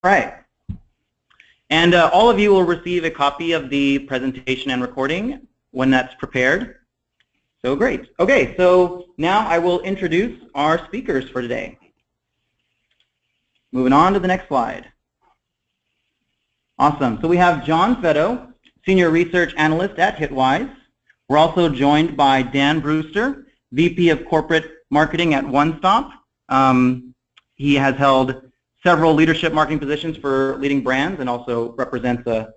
right. And all of you will receive a copy of the presentation and recording when that's prepared. So great. Okay, so now I will introduce our speakers for today. Moving on to the next slide. Awesome. So we have John Fetto, Senior Research Analyst at Hitwise. We're also joined by Dan Brewster, VP of Corporate Marketing at One Stop. He has held several leadership marketing positions for leading brands and also represents a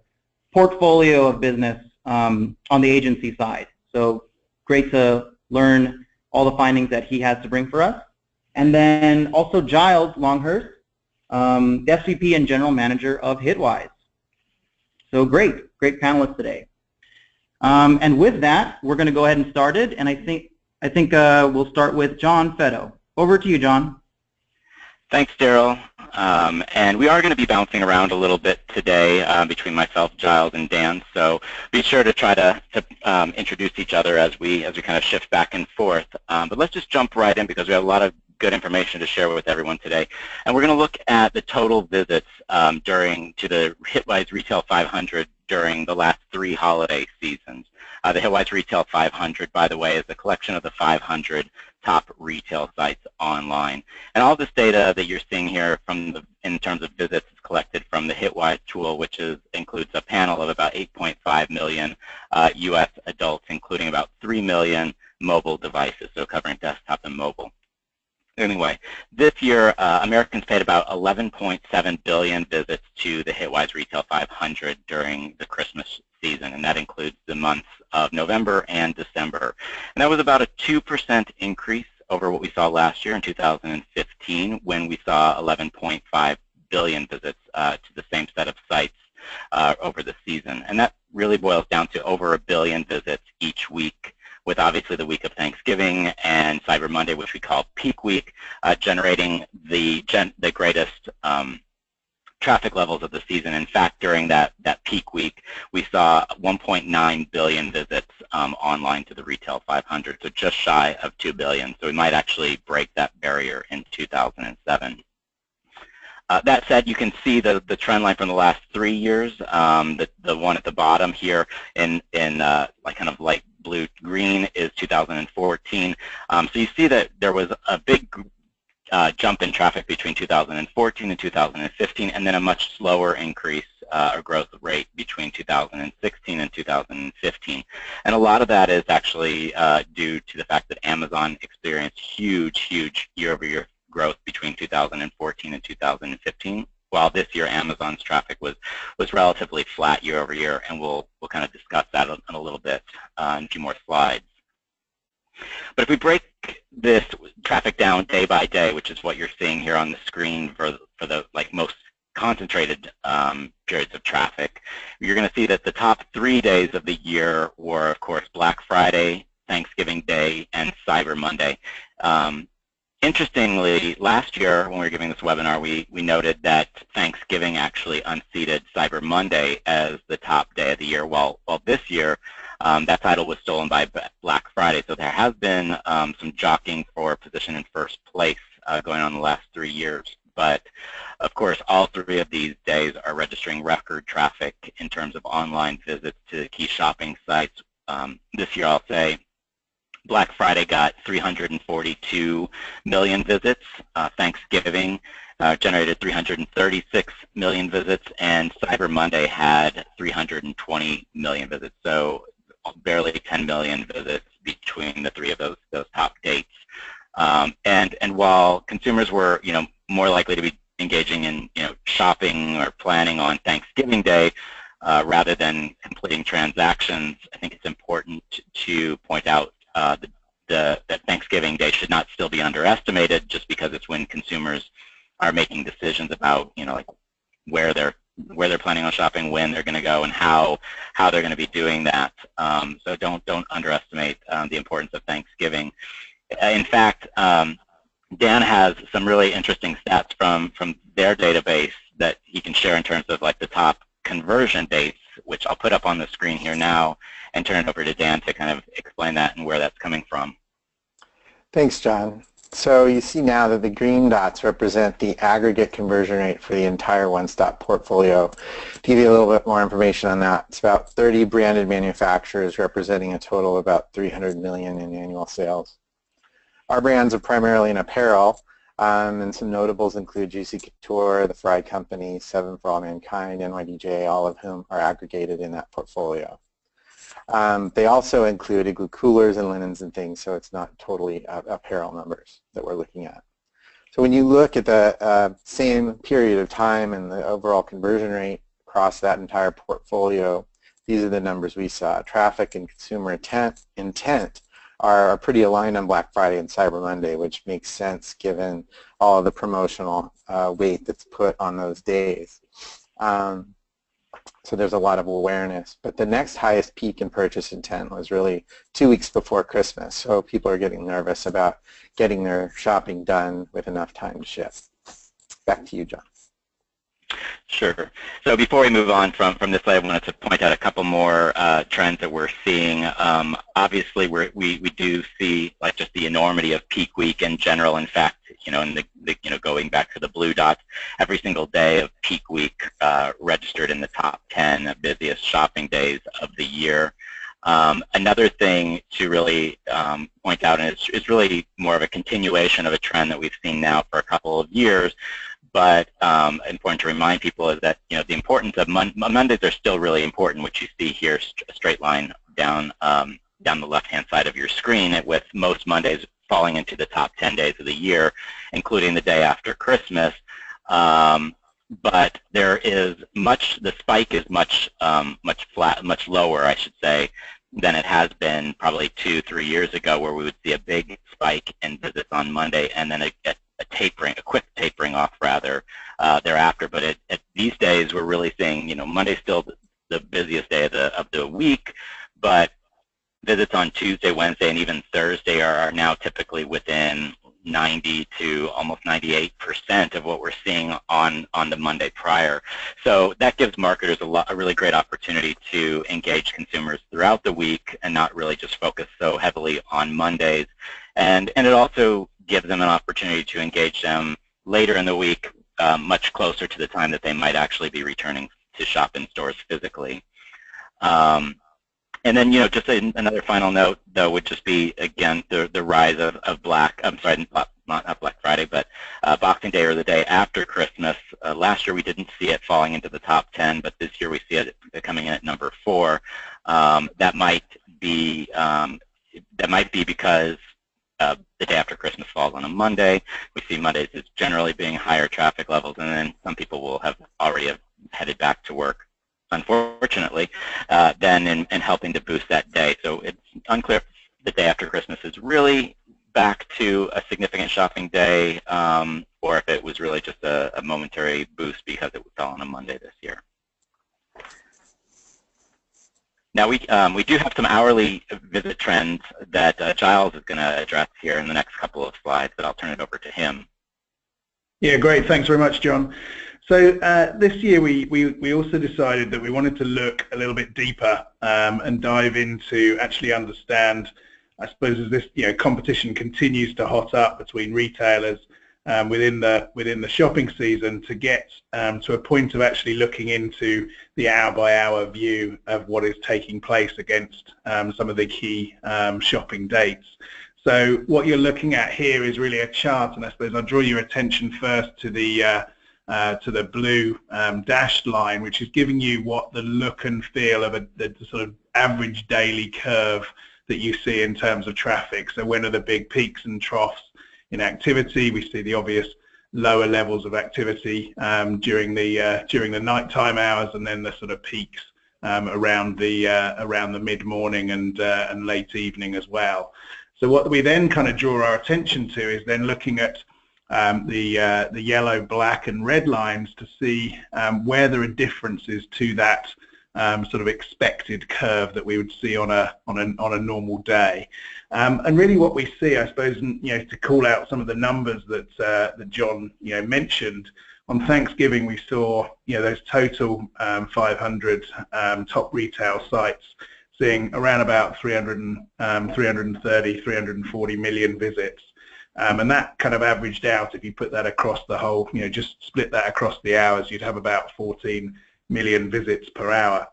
portfolio of business on the agency side. So great to learn all the findings that he has to bring for us. And then also Giles Longhurst, SVP and General Manager of Hitwise. So great panelists today. And with that, we're going to go ahead and start it. And I think we'll start with John Fetto. Over to you, John. Thanks, Daryl. And we are going to be bouncing around a little bit today between myself, Giles, and Dan. So be sure to try to introduce each other as we kind of shift back and forth. But let's just jump right in because we have a lot of good information to share with everyone today. And we're going to look at the total visits to the Hitwise Retail 500 during the last 3 holiday seasons. The Hitwise Retail 500, by the way, is a collection of the 500 top retail sites online. And all this data that you're seeing here in terms of visits is collected from the Hitwise tool, which includes a panel of about 8.5 million U.S. adults, including about 3 million mobile devices, so covering desktop and mobile. Anyway, this year, Americans paid about 11.7 billion visits to the Hitwise Retail 500 during the Christmas season, and that includes the months of November and December. And that was about a 2% increase over what we saw last year in 2015, when we saw 11.5 billion visits to the same set of sites over the season. And that really boils down to over 1 billion visits each week, with obviously the week of Thanksgiving and Cyber Monday, which we call peak week, generating the greatest traffic levels of the season. In fact, during that peak week, we saw 1.9 billion visits online to the Retail 500, so just shy of 2 billion. So we might actually break that barrier in 2007. That said, you can see the trend line from the last 3 years. The one at the bottom here in like kind of light blue green is 2014. So you see that there was a big jump in traffic between 2014 and 2015, and then a much slower increase or growth rate between 2016 and 2015. And a lot of that is actually due to the fact that Amazon experienced huge year-over-year growth between 2014 and 2015, while this year Amazon's traffic was relatively flat year-over-year, and we'll kind of discuss that in a little bit in a few more slides. But if we break this traffic down day by day, which is what you're seeing here on the screen for the most concentrated periods of traffic, you're going to see that the top 3 days of the year were, of course, Black Friday, Thanksgiving Day, and Cyber Monday. Interestingly, last year when we were giving this webinar, we noted that Thanksgiving actually unseated Cyber Monday as the top day of the year, while this year that title was stolen by Black Friday. So there has been some jockeying for position in first place going on the last 3 years. But of course, all 3 of these days are registering record traffic in terms of online visits to key shopping sites. This year, I'll say, Black Friday got 342 million visits. Thanksgiving generated 336 million visits, and Cyber Monday had 320 million visits. So barely 10 million visits between the 3 of those top dates. And while consumers were, more likely to be engaging in, shopping or planning on Thanksgiving Day rather than completing transactions, I think it's important to point out that Thanksgiving Day should not still be underestimated, just because it's when consumers are making decisions about, like where they're planning on shopping, when they're going to go, and how they're going to be doing that. So don't underestimate the importance of Thanksgiving. In fact, Dan has some really interesting stats from their database that he can share in terms of like the top conversion dates, which I'll put up on the screen here now and turn it over to Dan to kind of explain that and where that's coming from. Thanks, John. So you see now that the green dots represent the aggregate conversion rate for the entire one-stop portfolio. To give you a little bit more information on that, it's about 30 branded manufacturers representing a total of about 300 million in annual sales. Our brands are primarily in apparel, and some notables include Juicy Couture, The Fried Company, Seven for All Mankind, NYDJ, all of whom are aggregated in that portfolio. They also include Igloo coolers and linens and things, so it's not totally apparel numbers that we're looking at. So when you look at the same period of time and the overall conversion rate across that entire portfolio, these are the numbers we saw. Traffic and consumer intent are pretty aligned on Black Friday and Cyber Monday, which makes sense given all of the promotional weight that's put on those days. So there's a lot of awareness. But the next highest peak in purchase intent was really 2 weeks before Christmas. So people are getting nervous about getting their shopping done with enough time to ship. Back to you, John. Sure. So before we move on from this slide, I wanted to point out a couple more trends that we're seeing. Obviously, we do see like just the enormity of peak week in general. In fact, in going back to the blue dots, every single day of peak week registered in the top 10 busiest shopping days of the year. Another thing to really point out, and it's really more of a continuation of a trend that we've seen now for a couple of years, but important to remind people is that the importance of Mondays are still really important, which you see here, a straight line down the left-hand side of your screen, with most Mondays falling into the top 10 days of the year, including the day after Christmas. But there is the spike is much lower, I should say, than it has been probably 2-3 years ago, where we would see a big spike in visits on Monday and then a quick tapering off rather thereafter. But these days we're really seeing, Monday's still the busiest day of the week, but visits on Tuesday, Wednesday, and even Thursday are now typically within 90 to almost 98% of what we're seeing on the Monday prior. So that gives marketers a really great opportunity to engage consumers throughout the week and not really just focus so heavily on Mondays. And it also gives them an opportunity to engage them later in the week, much closer to the time that they might actually be returning to shop in stores physically. And then, just another final note, though, would just be, again, the rise of not Black Friday, but Boxing Day or the day after Christmas. Last year we didn't see it falling into the top 10, but this year we see it coming in at number 4. That might be because the day after Christmas falls on a Monday. We see Mondays as generally being higher traffic levels, and then some people will have already headed back to work, unfortunately, then in helping to boost that day. So it's unclear if the day after Christmas is really back to a significant shopping day, or if it was really just a momentary boost because it fell on a Monday this year. Now we do have some hourly visit trends that Giles is going to address here in the next couple of slides, but I'll turn it over to him. Yeah, great. Thanks very much, John. So this year we also decided that we wanted to look a little bit deeper and dive into actually understand, I suppose, as this competition continues to hot up between retailers within the shopping season, to get to a point of actually looking into the hour-by-hour view of what is taking place against some of the key shopping dates. So what you're looking at here is really a chart, and I suppose I'll draw your attention first to the blue dashed line, which is giving you what the look and feel of the sort of average daily curve that you see in terms of traffic. So when are the big peaks and troughs in activity? We see the obvious lower levels of activity during the nighttime hours, and then the sort of peaks around the mid-morning and late evening as well. So what we then kind of draw our attention to is then looking at the yellow, black, and red lines to see where there are differences to that sort of expected curve that we would see on a normal day. And really, what we see, I suppose, to call out some of the numbers that John mentioned. On Thanksgiving, we saw those total 500 top retail sites seeing around about 330, 340 million visits. And that kind of averaged out, if you put that across the whole, just split that across the hours, you'd have about 14 million visits per hour.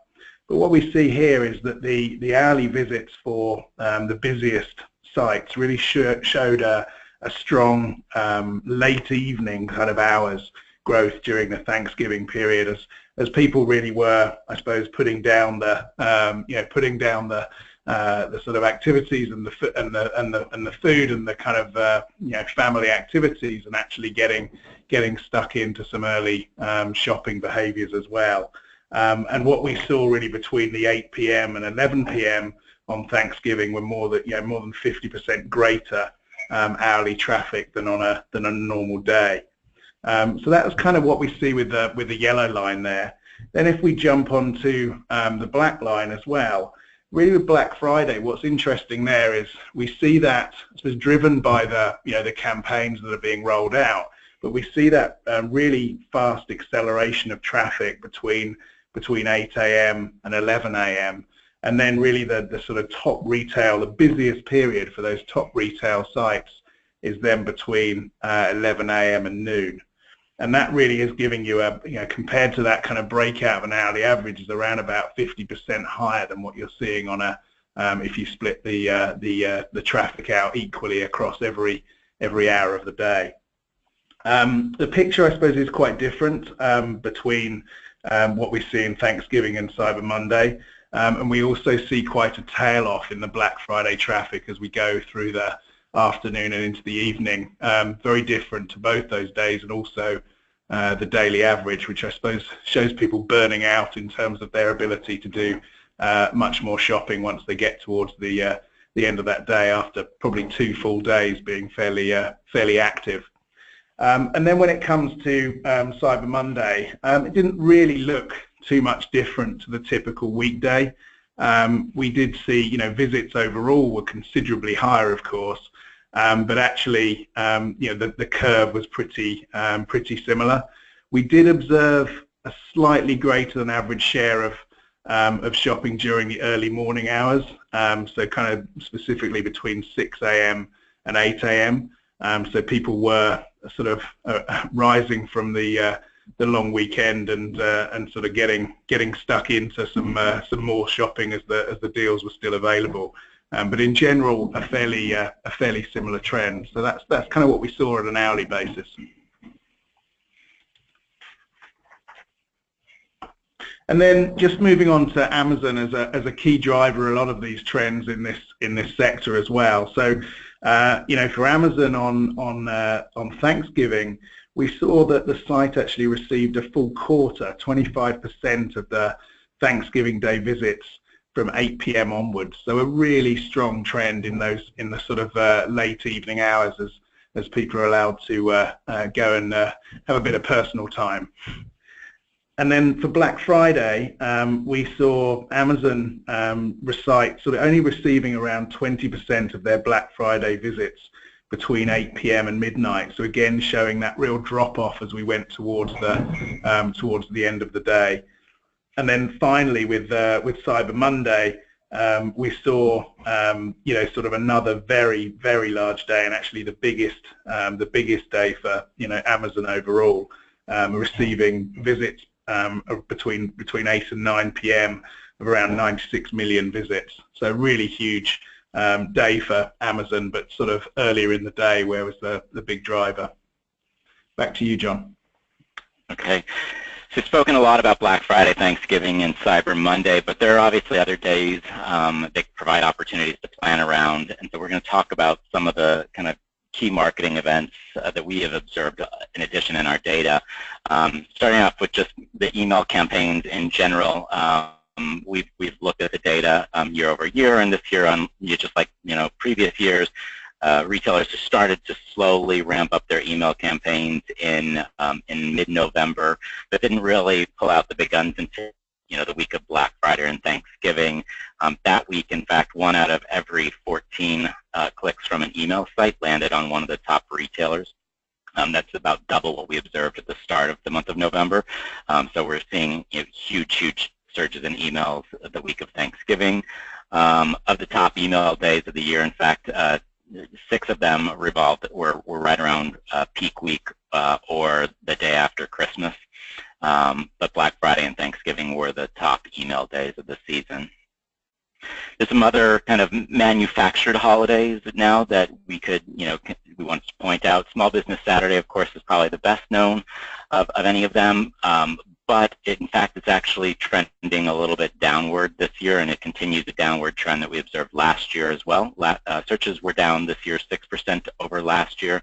But what we see here is that the hourly visits for the busiest sites really showed a strong late evening kind of hours growth during the Thanksgiving period, as people really were, I suppose, putting down the sort of activities and the food and the kind of family activities, and actually getting stuck into some early shopping behaviours as well. And what we saw really between the 8 p.m. and 11 p.m. on Thanksgiving were more than 50% greater hourly traffic than on a normal day. So that was kind of what we see with the yellow line there. Then if we jump onto the black line as well, really with Black Friday, what's interesting there is we see that it was driven by the campaigns that are being rolled out, but we see that really fast acceleration of traffic between 8 a.m. and 11 a.m. And then really the sort of top retail, the busiest period for those top retail sites is then between 11 a.m. and noon. And that really is giving you compared to that kind of breakout of an hourly average, is around about 50% higher than what you're seeing on if you split the traffic out equally across every hour of the day. The picture, I suppose, is quite different between what we see in Thanksgiving and Cyber Monday, and we also see quite a tail off in the Black Friday traffic as we go through the afternoon and into the evening. Very different to both those days, and also the daily average, which I suppose shows people burning out in terms of their ability to do much more shopping once they get towards the end of that day, after probably 2 full days being fairly active. And then when it comes to Cyber Monday, it didn't really look too much different to the typical weekday. We did see, visits overall were considerably higher, of course, but actually, the curve was pretty similar. We did observe a slightly greater than average share of shopping during the early morning hours, so kind of specifically between 6 a.m. and 8 a.m. So people were sort of rising from the long weekend and sort of getting stuck into some more shopping as the deals were still available. But in general, a fairly similar trend. So that's kind of what we saw on an hourly basis. And then just moving on to Amazon as a key driver, a lot of these trends in this sector as well. So for Amazon on Thanksgiving, we saw that the site actually received a full quarter, 25% of the Thanksgiving Day visits from 8 p.m. onwards. So a really strong trend in the sort of late evening hours as people are allowed to go and have a bit of personal time. And then for Black Friday, we saw Amazon sort of only receiving around 20% of their Black Friday visits between 8 p.m. and midnight. So again, showing that real drop-off as we went towards the end of the day. And then finally, with Cyber Monday, we saw sort of another very, very large day, and actually the biggest day for Amazon overall, receiving visits between 8 and 9 p.m. of around 96 million visits. So really huge day for Amazon, but sort of earlier in the day where was the big driver. Back to you, John. Okay. So we've spoken a lot about Black Friday, Thanksgiving, and Cyber Monday, but there are obviously other days that provide opportunities to plan around, and so we're going to talk about some of the kind of key marketing events that we have observed in addition in our data. Starting off with just the email campaigns in general. We've looked at the data year over year, and this year, just like previous years, retailers just started to slowly ramp up their email campaigns in mid-November, but didn't really pull out the big guns until the week of Black Friday and Thanksgiving. That week, in fact, 1 out of every 14 clicks from an email site landed on one of the top retailers. That's about double what we observed at the start of the month of November. So we're seeing huge surges in emails the week of Thanksgiving. Of the top email days of the year, in fact, 6 of them were right around peak week or the day after Christmas. But Black Friday and Thanksgiving were the top email days of the season. There's some other kind of manufactured holidays now that we could, we want to point out. Small Business Saturday, of course, is probably the best known of any of them. But in fact, it's actually trending a little bit downward this year, and it continues the downward trend that we observed last year as well. Searches were down this year 6% over last year,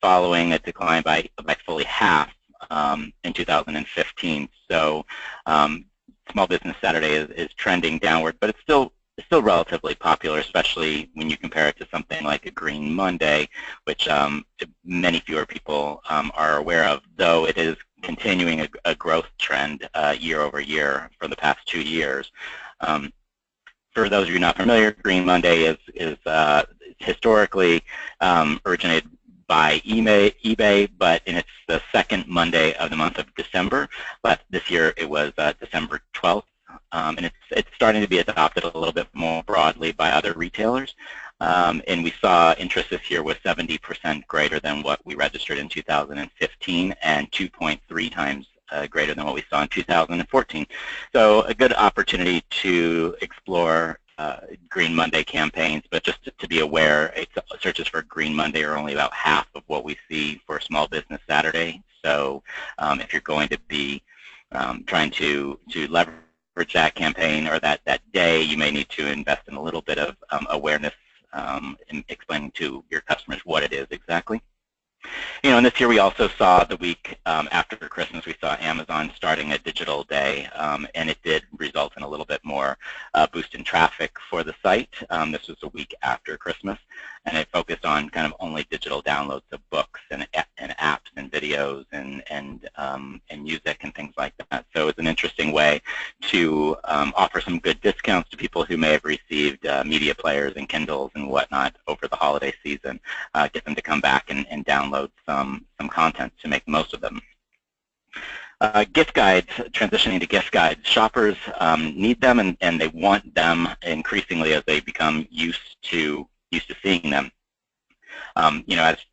following a decline by fully half in 2015. So Small Business Saturday is trending downward, but it's still relatively popular, especially when you compare it to something like a Green Monday, which many fewer people are aware of, though it is continuing a growth trend year over year for the past 2 years. For those of you not familiar, Green Monday is historically originated by eBay, but it's the second Monday of the month of December. But this year it was December 12th, and it's starting to be adopted a little bit more broadly by other retailers. And we saw interest this year was 70% greater than what we registered in 2015, and 2.3 times greater than what we saw in 2014. So a good opportunity to explore Green Monday campaigns, but just to be aware, searches for Green Monday are only about half of what we see for Small Business Saturday. So if you're going to be trying to leverage that campaign or that day, you may need to invest in a little bit of awareness in explaining to your customers what it is exactly. And this year we also saw the week after Christmas, we saw Amazon starting a digital day, and it did result in a little bit more boost in traffic for the site. This was a week after Christmas, and it focused on kind of only digital downloads of books and apps and videos and music and things like that. So it's an interesting way to offer some good discounts to people who may have received media players and Kindles and whatnot over the holiday season, get them to come back and download some content to make the most of them. Gift guides, transitioning to gift guides. Shoppers need them and they want them increasingly as they become used to seeing them.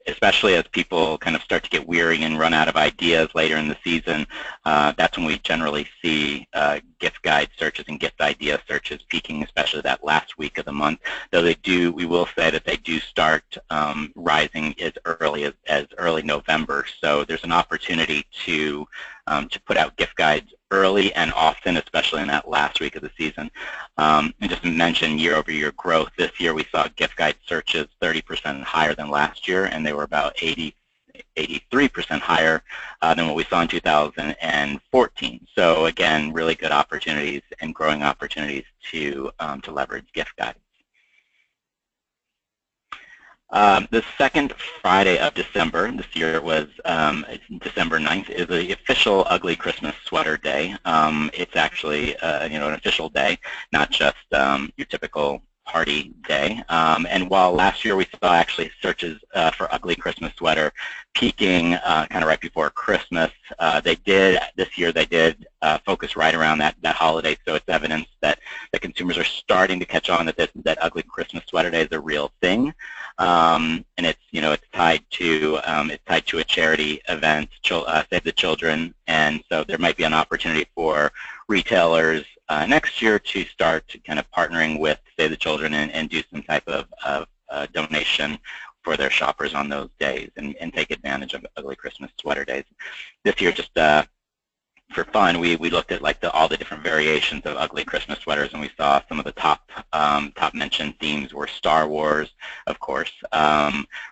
Especially as people kind of start to get weary and run out of ideas later in the season, that's when we generally see gift guide searches and gift idea searches peaking, especially that last week of the month. Though we will say that they do start rising as early as early November. So there's an opportunity to put out gift guides early and often, especially in that last week of the season. And just to mention year-over-year growth, this year we saw gift guide searches 30% higher than last year, and they were about 83% higher than what we saw in 2014. So again, really good opportunities and growing opportunities to leverage gift guides. The second Friday of December, this year it was December 9th, is the official Ugly Christmas Sweater Day. It's actually an official day, not just your typical party day. And while last year we saw actually searches for Ugly Christmas Sweater peaking kind of right before Christmas, this year they did focus right around that holiday. So it's evidence that the consumers are starting to catch on that Ugly Christmas Sweater Day is a real thing. And it's tied to a charity event, Save the Children, and so there might be an opportunity for retailers next year to start kind of partnering with Save the Children and do some type of donation for their shoppers on those days and take advantage of Ugly Christmas Sweater Days. This year, just for fun, we looked at all the different variations of Ugly Christmas Sweaters, and we saw some of the top mentioned themes were Star Wars, of course,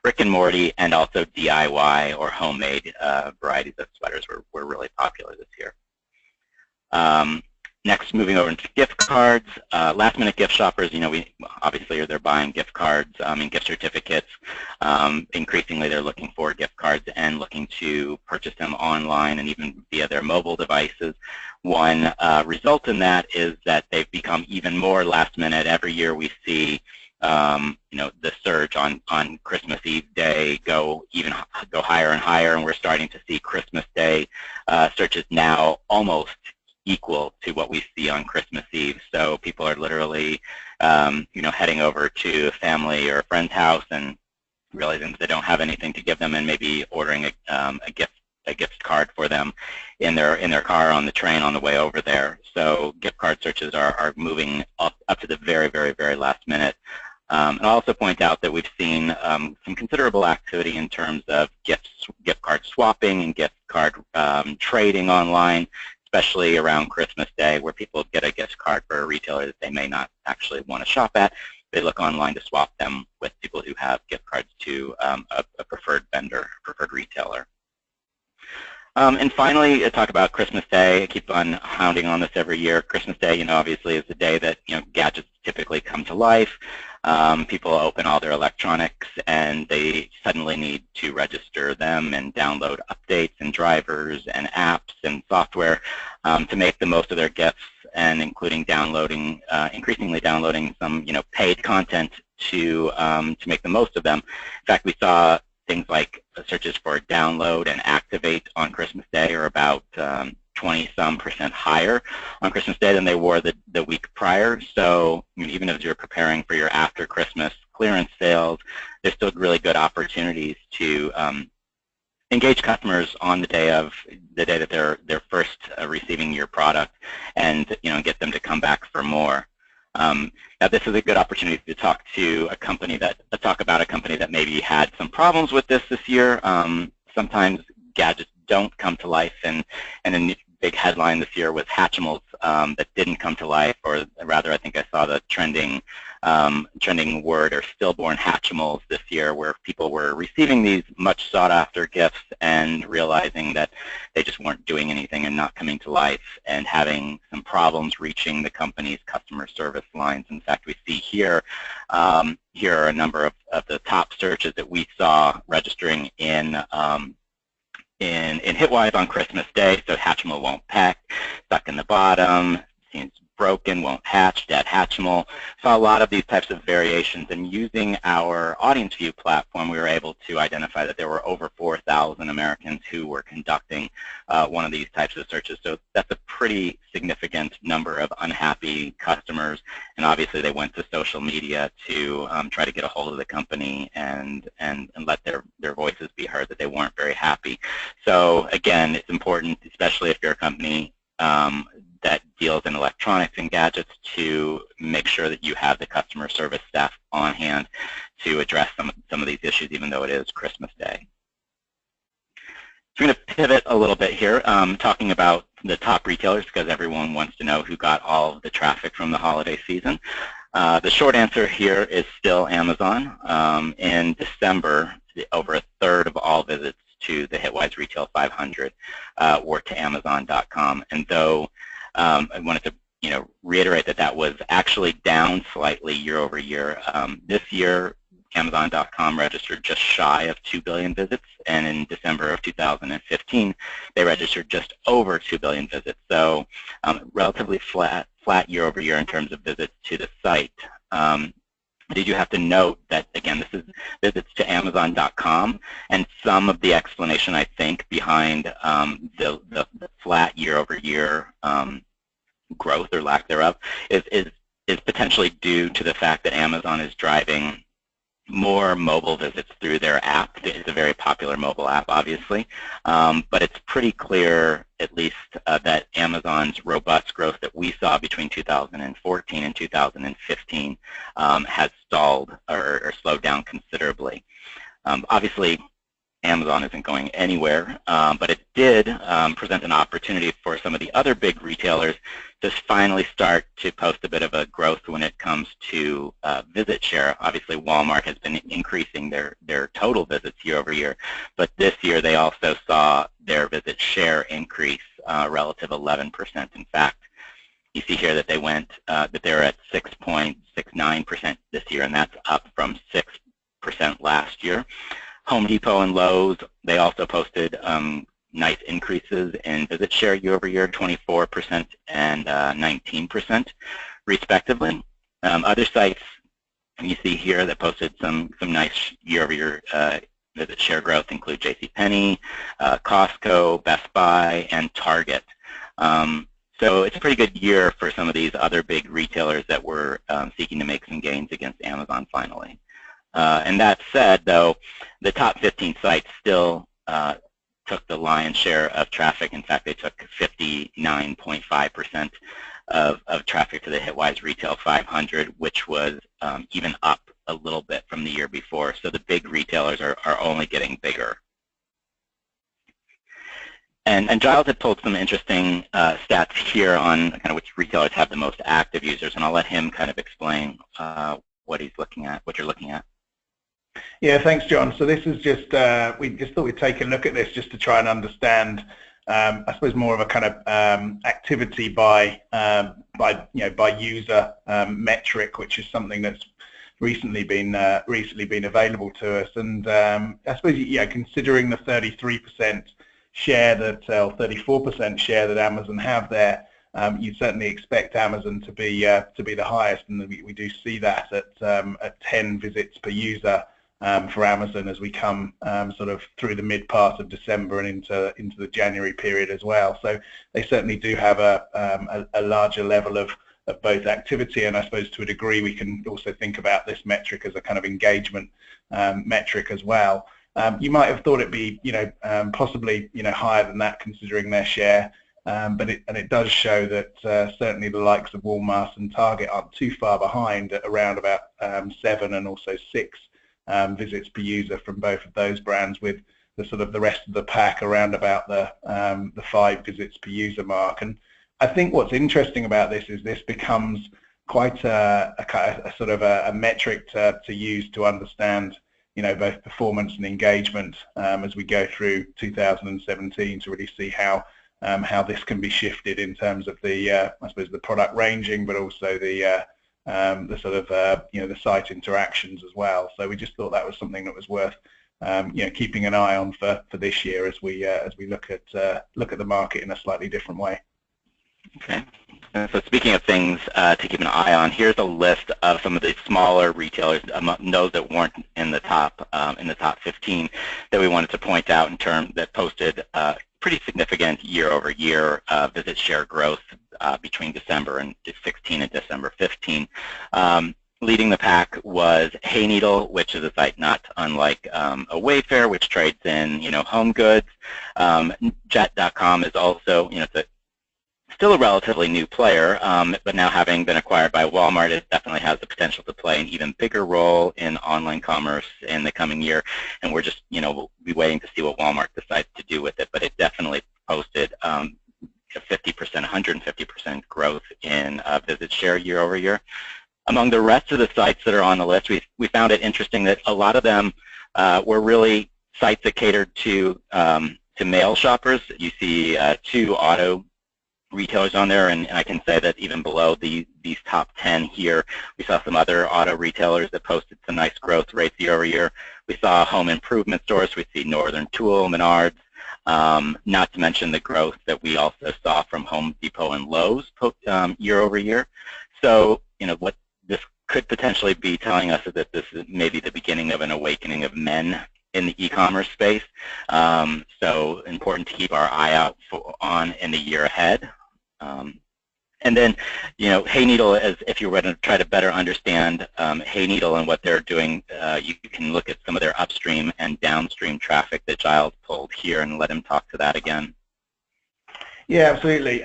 Rick and Morty, and also DIY or homemade varieties of sweaters were really popular this year. Next, moving over into gift cards. Last-minute gift shoppers, obviously they're buying gift cards and gift certificates. Increasingly, they're looking for gift cards and looking to purchase them online and even via their mobile devices. One result in that is that they've become even more last-minute. Every year we see the surge on Christmas Eve day go higher and higher, and we're starting to see Christmas Day searches now almost equal to what we see on Christmas Eve. So people are literally, heading over to a family or a friend's house and realizing that they don't have anything to give them, and maybe ordering a gift card for them in their car on the train on the way over there. So gift card searches are moving up to the very, very, very last minute. And I'll also point out that we've seen some considerable activity in terms of gift card swapping and gift card trading online, especially around Christmas Day, where people get a gift card for a retailer that they may not actually want to shop at. They look online to swap them with people who have gift cards to a preferred vendor, preferred retailer. And finally, talk about Christmas Day. I keep on hounding on this every year. Christmas Day, obviously is the day that gadgets typically come to life. People open all their electronics and they suddenly need to register them and download updates and drivers and apps and software to make the most of their gifts, and including increasingly downloading some paid content to make the most of them. In fact, we saw things like searches for download and activate on Christmas Day are about 20-some% higher on Christmas Day than they were the week prior. So even as you're preparing for your after Christmas clearance sales, there's still really good opportunities to engage customers on the day that they're first receiving your product, and get them to come back for more. Now, this is a good opportunity to talk about a company that maybe had some problems with this year. Sometimes gadgets don't come to life, and a big headline this year was Hatchimals that didn't come to life, or rather, I think I saw the trending word, or stillborn Hatchimals this year, where people were receiving these much sought-after gifts and realizing that they just weren't doing anything and not coming to life, and having some problems reaching the company's customer service lines. In fact, we see here are a number of the top searches that we saw registering in Hitwise on Christmas Day. So Hatchimal won't peck, stuck in the bottom, seems broken, won't hatch, dead Hatchimal. Saw a lot of these types of variations, and using our audience view platform, we were able to identify that there were over 4,000 Americans who were conducting one of these types of searches. So that's a pretty significant number of unhappy customers, and obviously they went to social media to try to get a hold of the company and let their voices be heard that they weren't very happy. So again, it's important, especially if you're a company that deals in electronics and gadgets, to make sure that you have the customer service staff on hand to address some of these issues, even though it is Christmas Day. So I'm going to pivot a little bit here, talking about the top retailers, because everyone wants to know who got all of the traffic from the holiday season. The short answer here is still Amazon. In December, over a third of all visits to the Hitwise Retail 500 were to Amazon.com. And though I wanted to reiterate that was actually down slightly year over year. This year, Amazon.com registered just shy of 2 billion visits, and in December of 2015, they registered just over 2 billion visits. So relatively flat year over year in terms of visits to the site. Did you have to note that, again, this is visits to Amazon.com, and some of the explanation, I think, behind the flat year-over-year growth or lack thereof is potentially due to the fact that Amazon is driving more mobile visits through their app. It's a very popular mobile app, obviously, but it's pretty clear, at least, that Amazon's robust growth that we saw between 2014 and 2015 has stalled or slowed down considerably. Obviously, Amazon isn't going anywhere, but it did present an opportunity for some of the other big retailers to finally start to post a bit of a growth when it comes to visit share. Obviously, Walmart has been increasing their total visits year over year, but this year they also saw their visit share increase relative 11%. In fact, you see here that they're at 6.69% this year, and that's up from 6% last year. Home Depot and Lowe's, they also posted nice increases in visit share year over year, 24% and 19% respectively. Other sites you see here that posted some nice year over year visit share growth include JCPenney, Costco, Best Buy, and Target. So it's a pretty good year for some of these other big retailers that were seeking to make some gains against Amazon finally. And that said, though, the top 15 sites still took the lion's share of traffic. In fact, they took 59.5% of traffic to the Hitwise Retail 500, which was even up a little bit from the year before. So the big retailers are only getting bigger. And Giles had pulled some interesting stats here on kind of which retailers have the most active users, and I'll let him kind of explain what he's looking at, what you're looking at. Yeah, thanks, John. So this is just, we just thought we'd take a look at this just to try and understand, I suppose, more of a kind of activity by user metric, which is something that's recently been available to us. And I suppose, yeah, considering the 33% share that, or 34% share that Amazon have there, you certainly expect Amazon to be the highest, and we do see that at 10 visits per user. For Amazon as we come sort of through the mid part of December and into the January period as well. So they certainly do have a larger level of both activity, and I suppose to a degree we can also think about this metric as a kind of engagement metric as well. You might have thought it'd be possibly higher than that considering their share, but it does show that certainly the likes of Walmart and Target aren't too far behind at around about 7 and also 6 visits per user from both of those brands, with the sort of the rest of the pack around about the 5 visits per user mark. And I think what's interesting about this is this becomes quite a sort of a metric to use to understand both performance and engagement as we go through 2017 to really see how this can be shifted in terms of the I suppose the product ranging, but also the sort of the site interactions as well. So we just thought that was something that was worth keeping an eye on for this year as we look at the market in a slightly different way. Okay. So speaking of things to keep an eye on, here's a list of some of the smaller retailers, those that weren't in the top 15, that we wanted to point out in terms that posted pretty significant year-over-year visit share growth between December and 16 and December 15. Leading the pack was Hayneedle, which is a site not unlike a Wayfair, which trades in home goods. Jet.com is also it's still a relatively new player, but now having been acquired by Walmart, it definitely has the potential to play an even bigger role in online commerce in the coming year. And we're just, we'll be waiting to see what Walmart decides to do with it. But it definitely posted 50%, 150% growth in visit share year over year. Among the rest of the sites that are on the list, we found it interesting that a lot of them were really sites that catered to male shoppers. You see 2 auto retailers on there, and I can say that even below these top 10 here, we saw some other auto retailers that posted some nice growth rates year over year. We saw home improvement stores. We see Northern Tool, Menards, not to mention the growth that we also saw from Home Depot and Lowe's year over year. So, what this could potentially be telling us is that this is maybe the beginning of an awakening of men in the e-commerce space. So important to keep our eye out on in the year ahead. And then, Hayneedle, as if you were to try to better understand Hayneedle and what they're doing, you can look at some of their upstream and downstream traffic that Giles pulled here and let him talk to that again. Yeah, absolutely.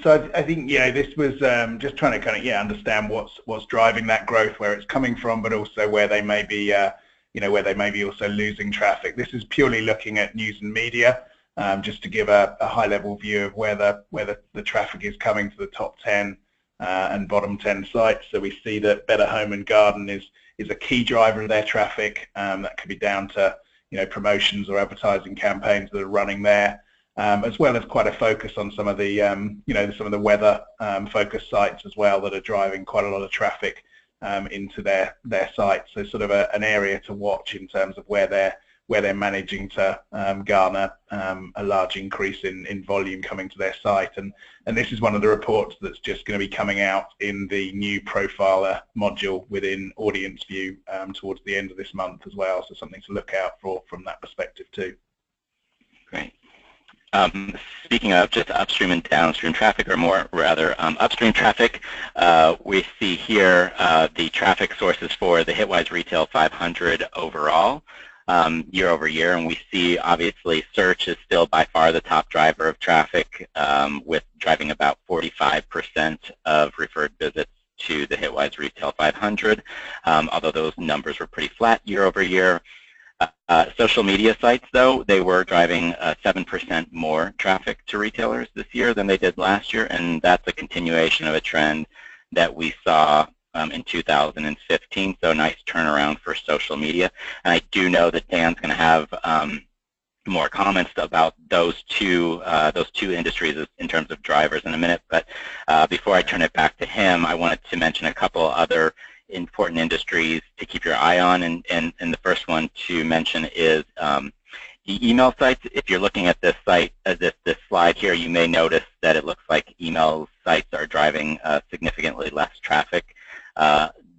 So I think this was just trying to kind of understand what's driving that growth, where it's coming from, but also where they may be where they may be also losing traffic. This is purely looking at news and media, just to give a high-level view of where the traffic is coming to the top 10 and bottom 10 sites. So we see that Better Home and Garden is a key driver of their traffic. That could be down to promotions or advertising campaigns that are running there, as well as quite a focus on some of the some of the weather focused sites as well that are driving quite a lot of traffic into their sites. So sort of an area to watch in terms of where they're managing to garner a large increase in volume coming to their site. And this is one of the reports that's just going to be coming out in the new profiler module within Audience View towards the end of this month as well. So something to look out for from that perspective too. Great. Speaking of just upstream and downstream traffic, or more rather upstream traffic, we see here the traffic sources for the Hitwise Retail 500 overall year over year, and we see obviously search is still by far the top driver of traffic, with driving about 45% of referred visits to the Hitwise Retail 500, although those numbers were pretty flat year over year. Social media sites, though, they were driving 7% more traffic to retailers this year than they did last year, and that's a continuation of a trend that we saw in 2015, so a nice turnaround for social media. And I do know that Dan's going to have more comments about those two industries in terms of drivers in a minute, but before I turn it back to him, I wanted to mention a couple other important industries to keep your eye on, and the first one to mention is the email sites. If you're looking at this site, this slide here, you may notice that it looks like email sites are driving significantly less traffic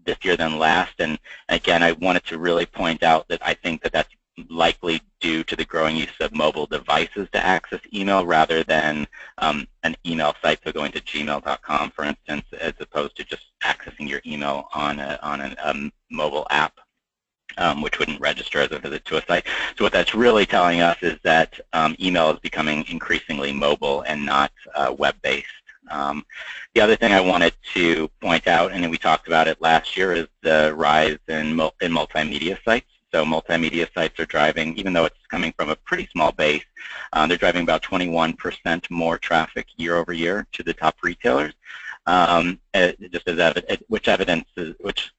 this year than last, and again, I wanted to really point out that I think that that's likely due to the growing use of mobile devices to access email rather than an email site, so going to gmail.com, for instance, as opposed to just accessing your email on a mobile app, which wouldn't register as a visit to a site. So what that's really telling us is that email is becoming increasingly mobile and not web-based. The other thing I wanted to point out, and we talked about it last year, is the rise in multimedia sites. So multimedia sites are driving, even though it's coming from a pretty small base, they're driving about 21% more traffic year over year to the top retailers, just as which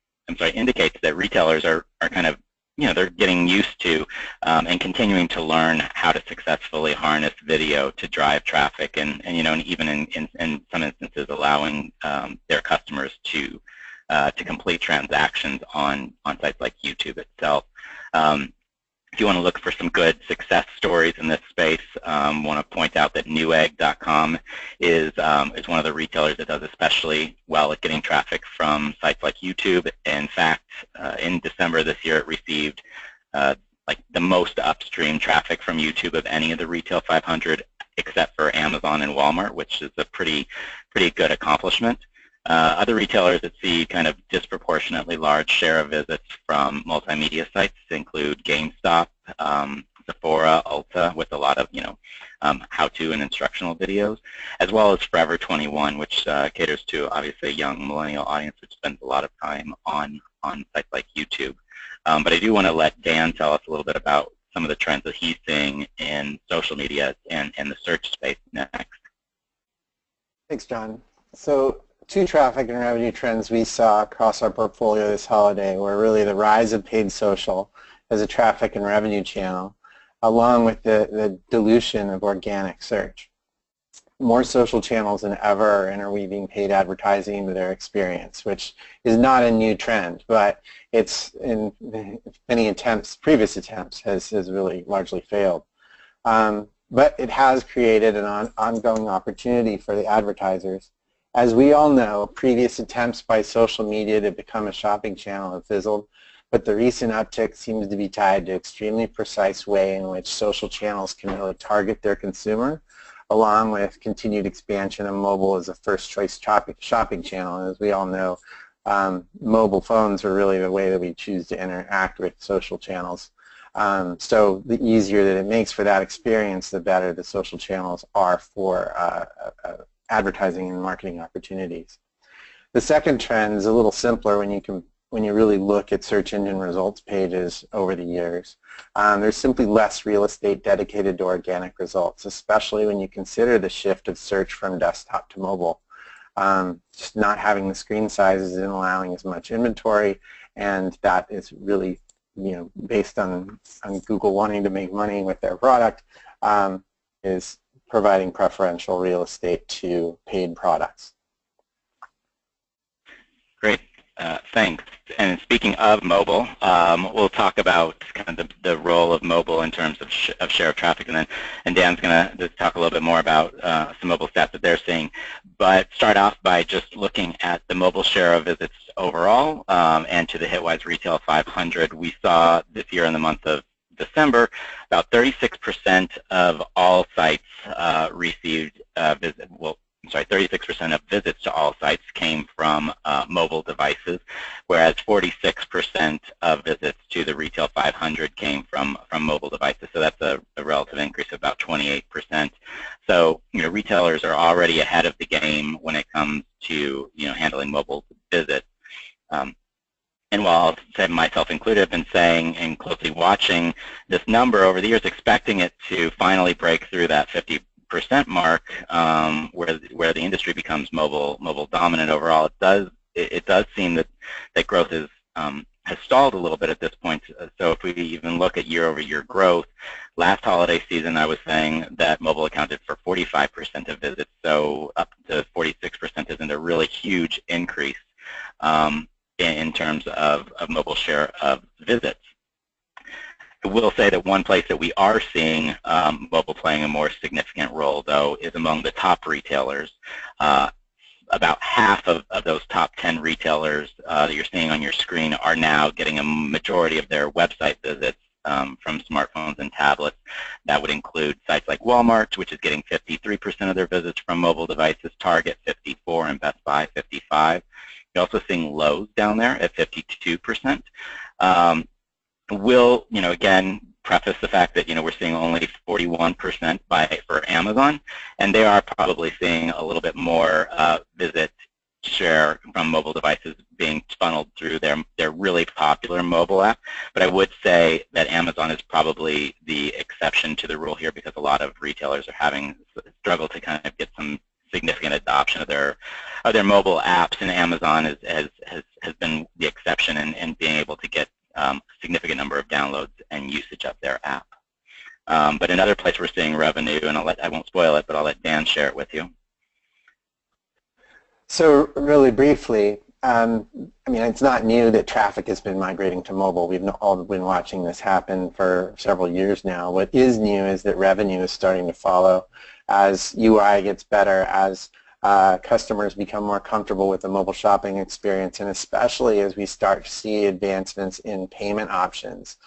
indicates that retailers are kind of, they're getting used to and continuing to learn how to successfully harness video to drive traffic, and even in some instances allowing their customers to complete transactions on sites like YouTube itself. If you want to look for some good success stories in this space, I want to point out that Newegg.com is one of the retailers that does especially well at getting traffic from sites like YouTube. In fact, in December this year, it received like the most upstream traffic from YouTube of any of the Retail 500, except for Amazon and Walmart, which is a pretty good accomplishment. Other retailers that see kind of disproportionately large share of visits from multimedia sites include GameStop, Sephora, Ulta, with a lot of how-to and instructional videos, as well as Forever 21, which caters to obviously a young millennial audience which spends a lot of time on sites like YouTube. But I do want to let Dan tell us a little bit about some of the trends that he's seeing in social media and the search space next. Thanks, John. So two traffic and revenue trends we saw across our portfolio this holiday were really the rise of paid social as a traffic and revenue channel, along with the dilution of organic search. More social channels than ever are interweaving paid advertising into their experience, which is not a new trend, but it's in many previous attempts has really largely failed. But it has created an ongoing opportunity for the advertisers. As we all know, previous attempts by social media to become a shopping channel have fizzled, but the recent uptick seems to be tied to an extremely precise way in which social channels can really target their consumer, along with continued expansion of mobile as a first-choice shopping channel. And as we all know, mobile phones are really the way that we choose to interact with social channels. So the easier that it makes for that experience, the better the social channels are for advertising and marketing opportunities. The second trend is a little simpler when you really look at search engine results pages over the years. There's simply less real estate dedicated to organic results, especially when you consider the shift of search from desktop to mobile. Just not having the screen sizes and allowing as much inventory, and that is really based on Google wanting to make money with their product, is providing preferential real estate to paid products. Great, thanks. And speaking of mobile, we'll talk about kind of the role of mobile in terms of share of traffic, and Dan's going to talk a little bit more about some mobile stats that they're seeing. But start off by just looking at the mobile share of visits overall, and to the Hitwise Retail 500. We saw this year in the month of December, about 36% of all sites 56% of visits to all sites came from mobile devices, whereas 46% of visits to the Retail 500 came from mobile devices. So that's a relative increase of about 28%. So, retailers are already ahead of the game when it comes to, handling mobile visits. And while I'll say myself included, I've been saying and closely watching this number over the years, expecting it to finally break through that 50% mark, where the industry becomes mobile dominant overall. It does seem that growth has stalled a little bit at this point. So if we even look at year-over-year growth, last holiday season I was saying that mobile accounted for 45% of visits, so up to 46% isn't a really huge increase in terms of mobile share of visits. I will say that one place that we are seeing mobile playing a more significant role, though, is among the top retailers. About half of those top 10 retailers that you're seeing on your screen are now getting a majority of their website visits from smartphones and tablets. That would include sites like Walmart, which is getting 53% of their visits from mobile devices, Target 54%, and Best Buy 55%. You're also seeing Lowe's down there at 52%. We'll, again, preface the fact that, we're seeing only 41% for Amazon, and they are probably seeing a little bit more visit share from mobile devices being funneled through their really popular mobile app. But I would say that Amazon is probably the exception to the rule here, because a lot of retailers are having struggled to kind of get some significant adoption of their mobile apps, and Amazon has been the exception in being able to get a significant number of downloads and usage of their app. But another place we're seeing revenue, and I won't spoil it, but I'll let Dan share it with you. So really briefly, it's not new that traffic has been migrating to mobile. We've all been watching this happen for several years now. What is new is that revenue is starting to follow as UI gets better, as customers become more comfortable with the mobile shopping experience, and especially as we start to see advancements in payment options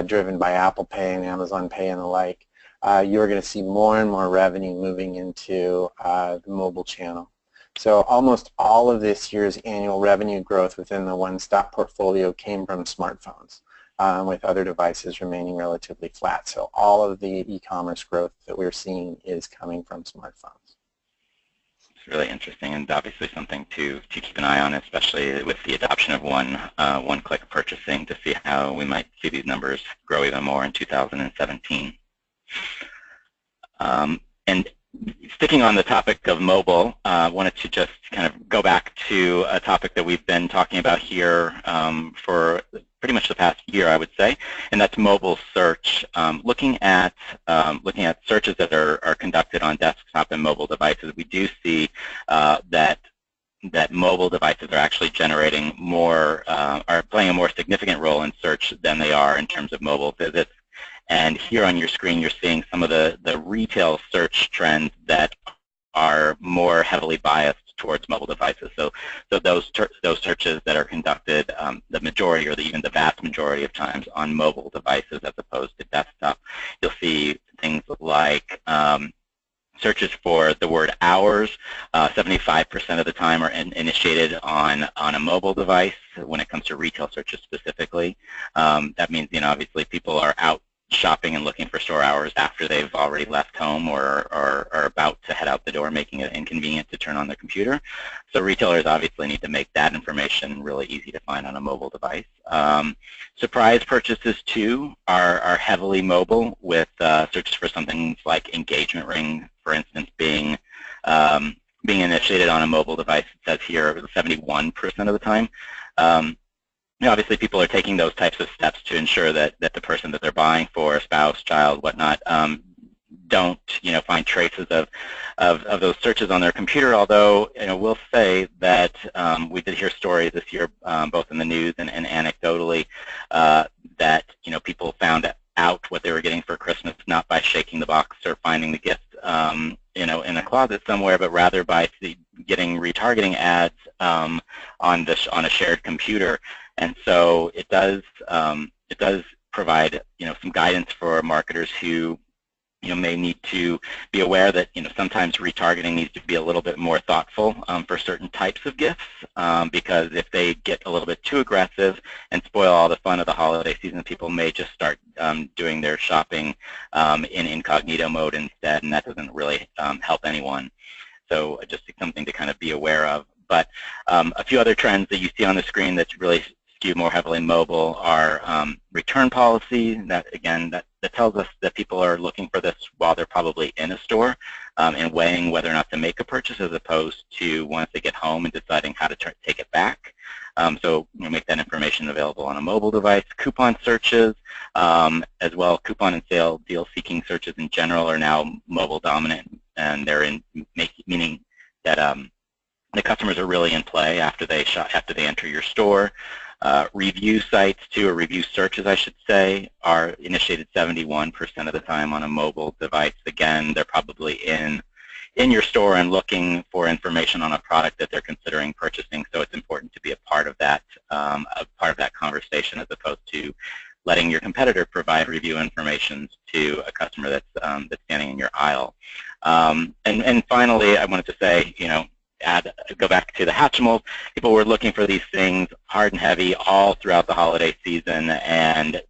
driven by Apple Pay and Amazon Pay and the like. You're going to see more and more revenue moving into the mobile channel. So almost all of this year's annual revenue growth within the one-stop portfolio came from smartphones, with other devices remaining relatively flat. So all of the e-commerce growth that we're seeing is coming from smartphones. It's really interesting, and obviously something to keep an eye on, especially with the adoption of one-click purchasing, to see how we might see these numbers grow even more in 2017. And sticking on the topic of mobile, I wanted to just kind of go back to a topic that we've been talking about here for pretty much the past year, I would say, and that's mobile search. Looking at searches that are conducted on desktop and mobile devices, we do see that mobile devices are actually generating more, are playing a more significant role in search than they are in terms of mobile visits. And here on your screen, you're seeing some of the retail search trends that are more heavily biased towards mobile devices. So those searches that are conducted, the majority or even the vast majority of times on mobile devices as opposed to desktop, you'll see things like searches for the word hours. 75% of the time are initiated on a mobile device when it comes to retail searches specifically. That means, obviously people are out shopping and looking for store hours after they've already left home or are about to head out the door, making it inconvenient to turn on their computer. So retailers obviously need to make that information really easy to find on a mobile device. Surprise purchases too are heavily mobile, with searches for something like engagement ring, for instance, being initiated on a mobile device. It says here 71% of the time. Obviously people are taking those types of steps to ensure that the person that they're buying for, a spouse, child, whatnot, don't find traces of those searches on their computer. Although we'll say that we did hear stories this year, both in the news and anecdotally, that people found out what they were getting for Christmas not by shaking the box or finding the gift in a closet somewhere, but rather by getting retargeting ads on a shared computer. And so it does provide some guidance for marketers who may need to be aware that, sometimes retargeting needs to be a little bit more thoughtful for certain types of gifts, because if they get a little bit too aggressive and spoil all the fun of the holiday season, people may just start doing their shopping in incognito mode instead, and that doesn't really help anyone. So just something to kind of be aware of. But a few other trends that you see on the screen that really skew more heavily mobile are return policy. That, again, that tells us that people are looking for this while they're probably in a store and weighing whether or not to make a purchase, as opposed to once they get home and deciding how to take it back. So make that information available on a mobile device. Coupon searches, as well, coupon and sale deal-seeking searches in general are now mobile dominant, and they're meaning that the customers are really in play after they enter your store. Review sites, too, or review searches, I should say, are initiated 71% of the time on a mobile device. Again, they're probably in your store and looking for information on a product that they're considering purchasing. So it's important to be a part of that conversation, as opposed to letting your competitor provide review information to a customer that's standing in your aisle. And finally, I wanted to say, go back to the Hatchimals. People were looking for these things hard and heavy all throughout the holiday season, and